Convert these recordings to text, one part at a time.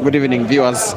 Good evening, viewers.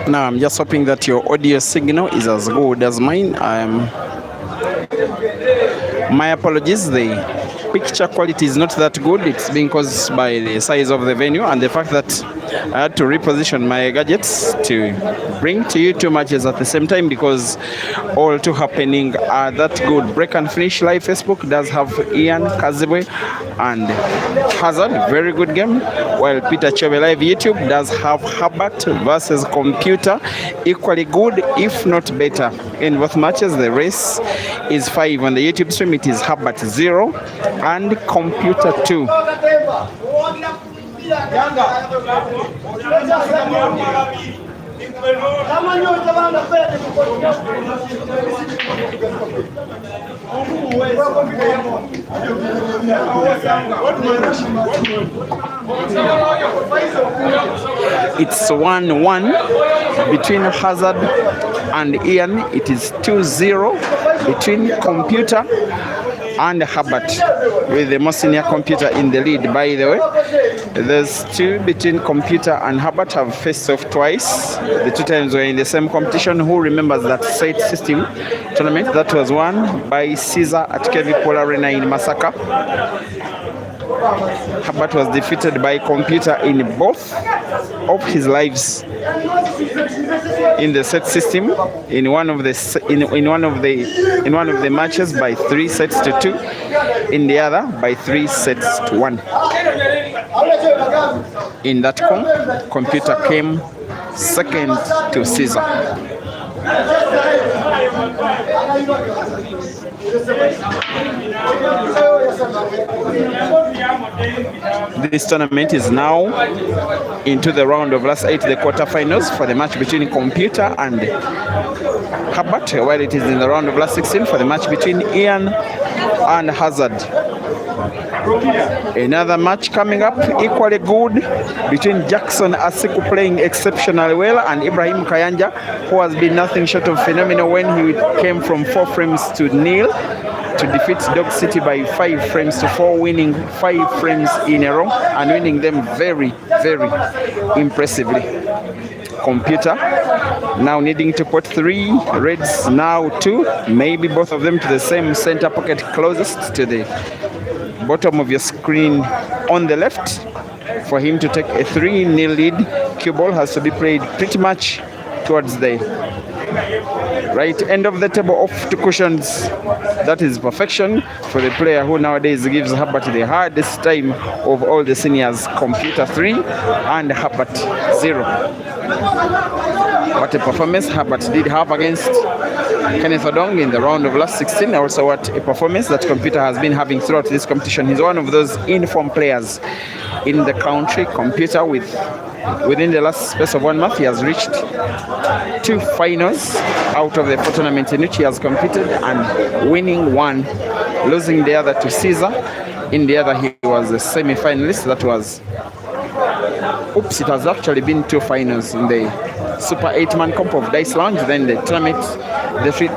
Now I'm just hoping that your audio signal is as good as mine. My apologies, the picture quality is not that good. It's being caused by the size of the venue and the fact that I had to reposition my gadgets to bring to you two matches at the same time because all two happening are that good. Break and Finish live Facebook does have Ian Kazibwe and Hazard, very good game, while Peter Chove live YouTube does have Herbert versus Computer, equally good if not better. In both matches the race is 5. On the YouTube stream it is Herbert 0 and Computer 2. It's 1-1 between Hazard and Ian. It is 2-0 between Computer and Herbert, with the more senior Computer in the lead. By the way, there's 2 between Computer and Herbert have faced off twice. The 2 times were in the same competition. Who remembers that set system tournament that was won by Caesar at Kevi Paul Arena in Masaka? Herbert was defeated by Computer in both of his lives in the set system. In one of the matches by 3 sets to 2, in the other by 3 sets to 1. In that Computer came second to Caesar. This tournament is now into the round of last 8, the quarterfinals, for the match between Computer and Herbert, while it is in the round of last 16 for the match between Ian and Hazard. Another match coming up, equally good, between Jackson Asiku, playing exceptionally well, and Ibrahim Kayanja, who has been nothing short of phenomenal when he came from 4 frames to 0 to defeat Dog City by 5 frames to 4, winning 5 frames in a row and winning them very, very impressively. Computer now needing to put 3 reds, now 2, maybe both of them to the same center pocket closest to the bottom of your screen on the left for him to take a 3-0 lead. Cue ball has to be played pretty much towards the right end of the table, off to cushions. That is perfection for the player who nowadays gives Herbert the hardest time of all the seniors. Computer 3 and Herbert 0. What a performance Herbert did have against Kenneth Odong in the round of last 16. Also what a performance that Computer has been having throughout this competition. He's one of those informed players in the country. Computer, within the last space of 1 month, he has reached 2 finals out of the 4 tournaments in which he has competed, and winning 1, losing the other to Caesar. In the other, he was a semi-finalist. That was, it has actually been 2 finals in the Super 8-man comp of Dice Lounge. Then the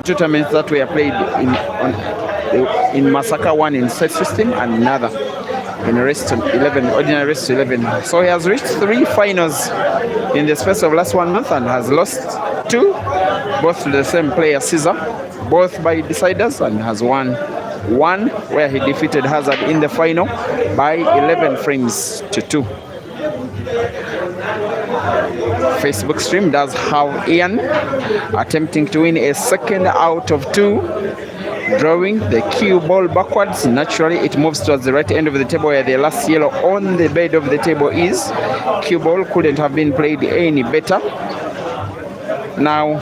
2 tournaments that were played in Masaka, one in set system and another in race to 11, ordinary race to 11. So he has reached 3 finals in the space of last 1 month and has lost 2, both to the same player, Caesar, both by deciders, and has won 1 where he defeated Hazard in the final by 11 frames to 2. Facebook stream does have Ian attempting to win a second out of 2, drawing the cue ball backwards. Naturally, it moves towards the right end of the table where the last yellow on the bed of the table is. Cue ball couldn't have been played any better. Now,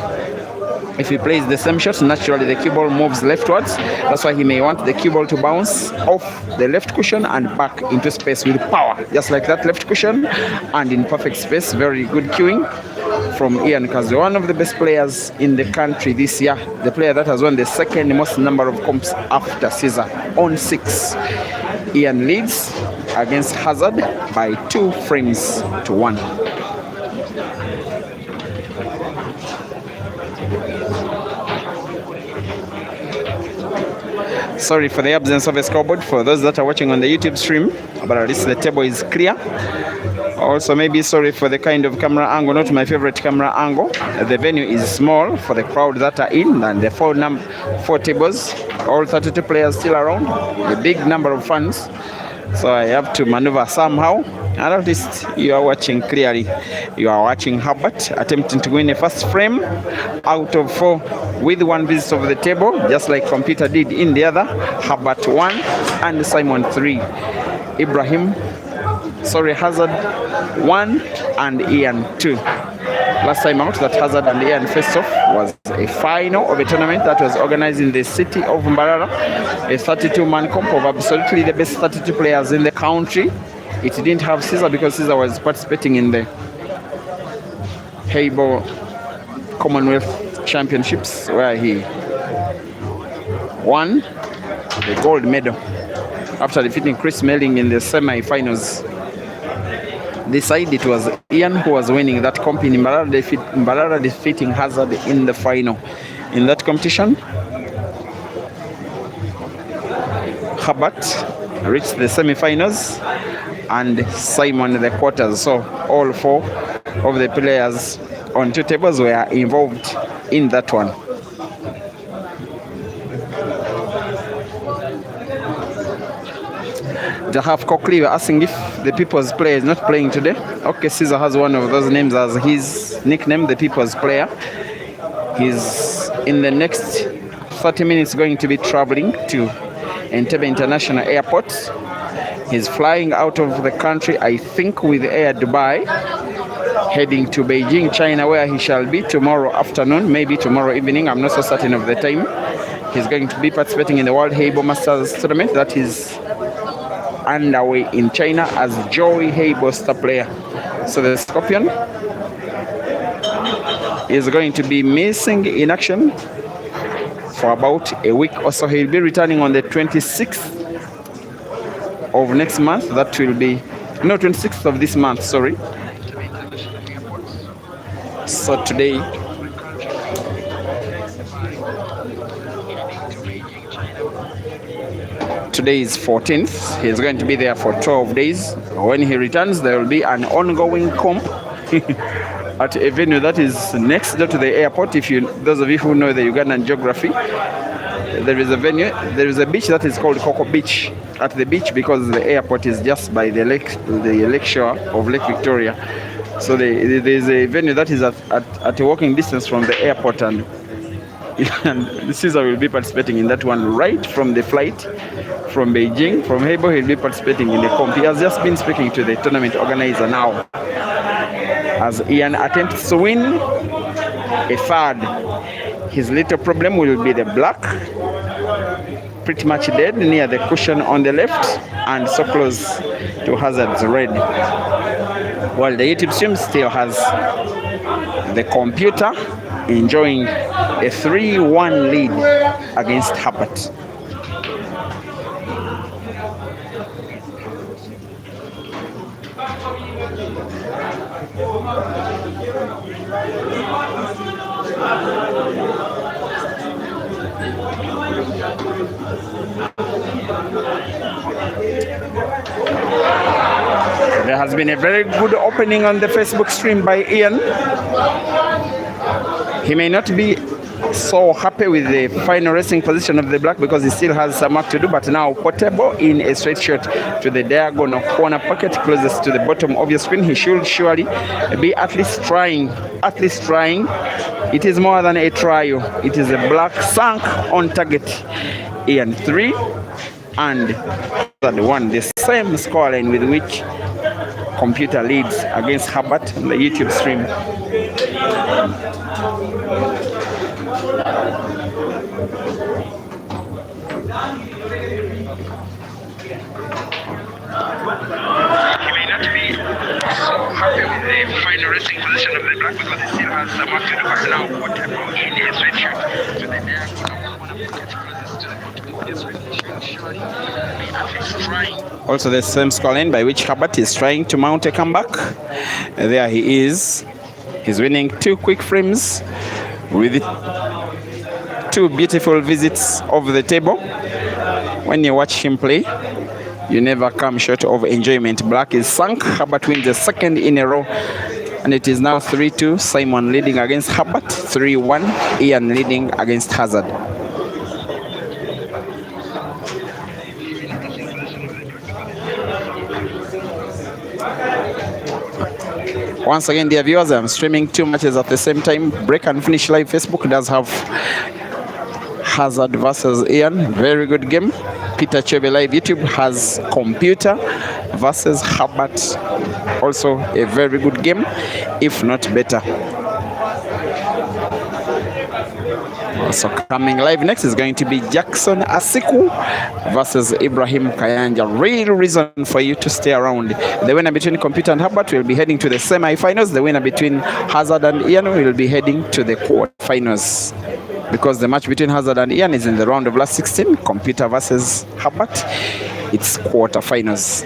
if he plays the same shot, naturally the cue ball moves leftwards. That's why he may want the cue ball to bounce off the left cushion and back into space with power, just like that left cushion, and in perfect space. Very good cueing from Ian Kazi, one of the best players in the country this year, the player that has won the second most number of comps after Caesar on 6. Ian leads against Hazard by 2 frames to 1. Sorry for the absence of a scoreboard for those that are watching on the YouTube stream, but at least the table is clear. Also, maybe sorry for the kind of camera angle, not my favorite camera angle. The venue is small for the crowd that are in, and the 4 tables, all 32 players still around, a big number of fans. So I have to maneuver somehow. And at least you are watching clearly. You are watching Herbert attempting to win a first frame out of 4 with 1 visit of the table, just like computer did in the other. Herbert 1 and Simon 3. Hazard 1 and Ian 2. Last time out that Hazard and Ian faced off was a final of a tournament that was organized in the city of Mbarara, a 32-man comp of absolutely the best 32 players in the country. It didn't have Caesar because Caesar was participating in the Herbert Commonwealth Championships, where he won the gold medal after defeating Chris Melling in the semi-finals. This side, it was Ian who was winning that comp in Mbarara, defeating Hazard in the final. In that competition, Herbert reached the semi-finals and Simon the quarters. So all 4 of the players on 2 tables were involved in that one. Jahaf Cokley, you're asking if the People's Player is not playing today. Okay, Caesar has one of those names as his nickname, the People's Player. He's in the next 30 minutes going to be traveling to Entebbe International Airport. He's flying out of the country, I think, with Air Dubai, heading to Beijing, China, where he shall be tomorrow afternoon, maybe tomorrow evening. I'm not so certain of the time. He's going to be participating in the World Herbert Masters tournament that is underway in China as Joey Herbert star player. So the Scorpion is going to be missing in action for about a week or so. He'll be returning on the 26th of next month. That will be 26th of this month, sorry. So today is 14th. He's going to be there for 12 days. When he returns, there will be an ongoing comp at a venue that is next door to the airport. Those of you who know the Ugandan geography, there is a venue, there is a beach that is called Coco Beach at the beach, because the airport is just by the lake shore of Lake Victoria. So there is a venue that is at a walking distance from the airport, and Caesar will be participating in that one right from the flight from Beijing. From Herbert, he'll be participating in the comp. He has just been speaking to the tournament organizer now as Ian attempts to win a third. His little problem will be the black, pretty much dead near the cushion on the left and so close to Hazard's red. While the YouTube stream still has the computer enjoying a 3-1 lead against Herbert. has been a very good opening on the Facebook stream by Ian. He may not be so happy with the final resting position of the black because he still has some work to do, but now Portable in a straight shot to the diagonal corner pocket closest to the bottom of your screen. He should surely be at least trying. It is more than a trial. It is a black sunk on target. Ian 3 and 1, the same scoreline with which Computer leads against Herbert on the YouTube stream. He may not be so happy with the final resting position of the black because he still has some work to do, but now Portable in a straight shot to the also the same scoreline by which Herbert is trying to mount a comeback. There he is. He's winning 2 quick frames with 2 beautiful visits of the table. When you watch him play, you never come short of enjoyment. Black is sunk. Herbert wins the second in a row. And it is now 3-2. Simon leading against Herbert. 3-1. Ian leading against Hazard. Once again, dear viewers, I'm streaming 2 matches at the same time. Break and Finish Live Facebook does have Hazard versus Ian. Very good game. Peter Chebe Live YouTube has Computer versus Herbert. Also a very good game, if not better. So coming live next is going to be Jackson Asiku versus Ibrahim Kayanja. Real reason for you to stay around. The winner between Computer and Herbert will be heading to the semi-finals. The winner between Hazard and Ian will be heading to the quarter-finals. Because the match between Hazard and Ian is in the round of last 16. Computer versus Herbert, it's quarter-finals.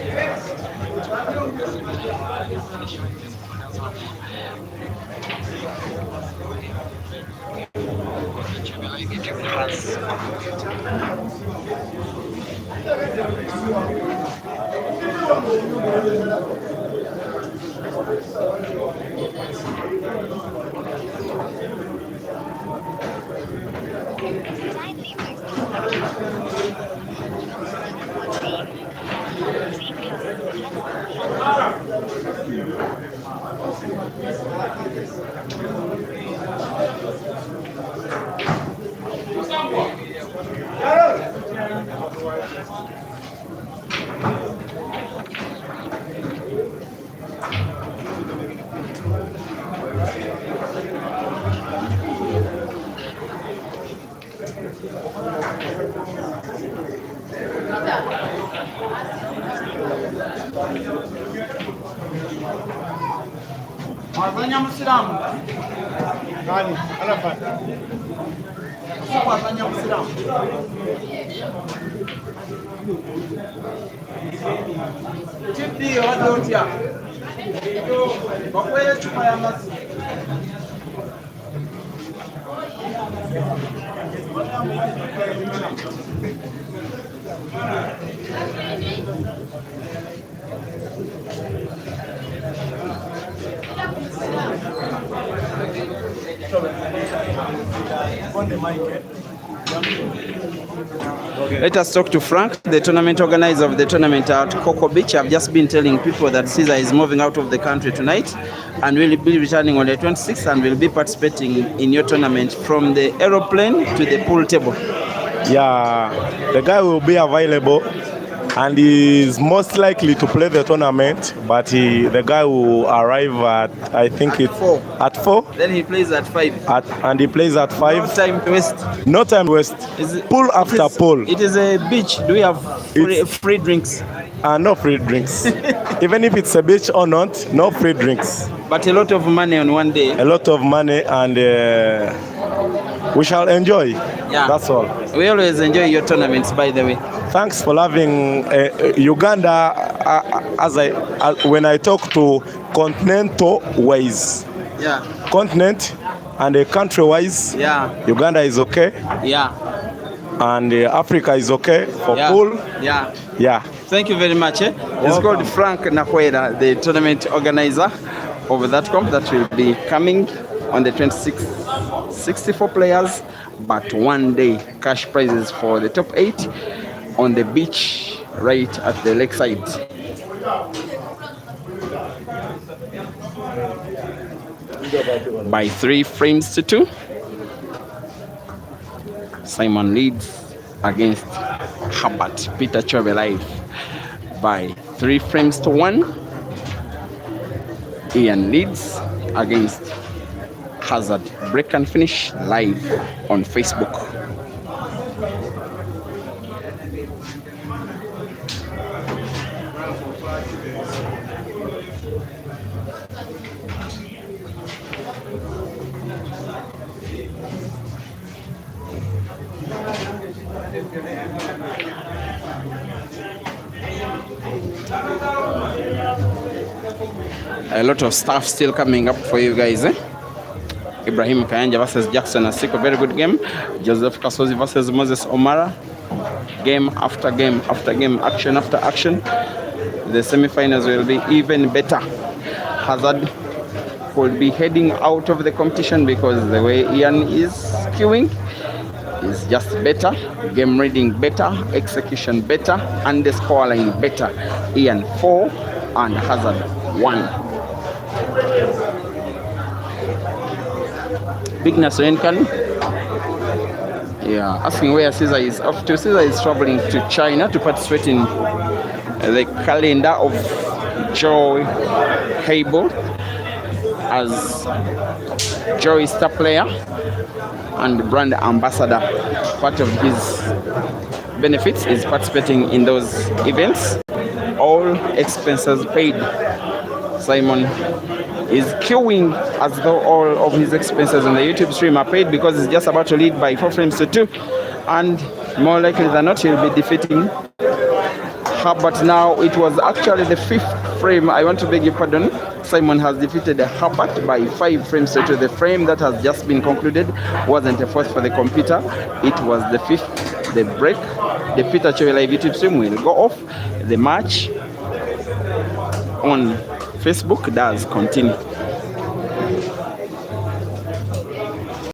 Let us talk to Frank, the tournament organizer of the tournament at Coco Beach. I've just been telling people that Caesar is moving out of the country tonight and will be returning on the 26th and will be participating in your tournament from the aeroplane to the pool table. Yeah, the guy will be available and he is most likely to play the tournament, but the guy will arrive at, I think it's 4. At 4. Then he plays at 5. And he plays at 5. No time to waste. No time to waste. Pool after pool. It is a beach. Do we have free drinks? No free drinks. Even if it's a beach or not, no free drinks. But a lot of money on one day. A lot of money, and we shall enjoy. Yeah. That's all. We always enjoy your tournaments, by the way. Thanks for having Uganda. When I talk to continental wise, yeah, continent and country wise, yeah, Uganda is okay. Yeah. And Africa is okay for pool. Yeah. Yeah. Thank you very much. It's called Frank Nakwera, the tournament organizer of that comp that will be coming on the 26th. 64 players, but 1 day cash prizes for the top 8 on the beach right at the lakeside. By 3 frames to 2, Simon leads against Herbert. Peter Chove live by 3 frames to 1. Ian leads against Hazard. Break and finish live on Facebook. A lot of stuff still coming up for you guys. Ibrahim Kayanja versus Jackson Asiko, very good game. Joseph Kasozi versus Moses Omara, game after game after game, action after action. The semi-finals will be even better. Hazard could be heading out of the competition because the way Ian is queuing is just better. Game reading better, execution better, and the scoreline better. Ian 4 and Hazard 1. Big Nasoenkan, asking where Caesar is off to. Caesar is traveling to China to participate in the calendar of Joe Hable as Joey star player and brand ambassador. Part of his benefits is participating in those events. All expenses paid. Simon is queuing as though all of his expenses on the YouTube stream are paid because he's just about to lead by 4 frames to 2. And more likely than not, he'll be defeating Herbert now. It was actually the 5th frame. I want to beg your pardon. Simon has defeated Herbert by 5 frames to 2. The frame that has just been concluded wasn't a 4th for the computer. It was the 5th. The break. The Peter Choi live YouTube stream will go off. The match on Facebook does continue.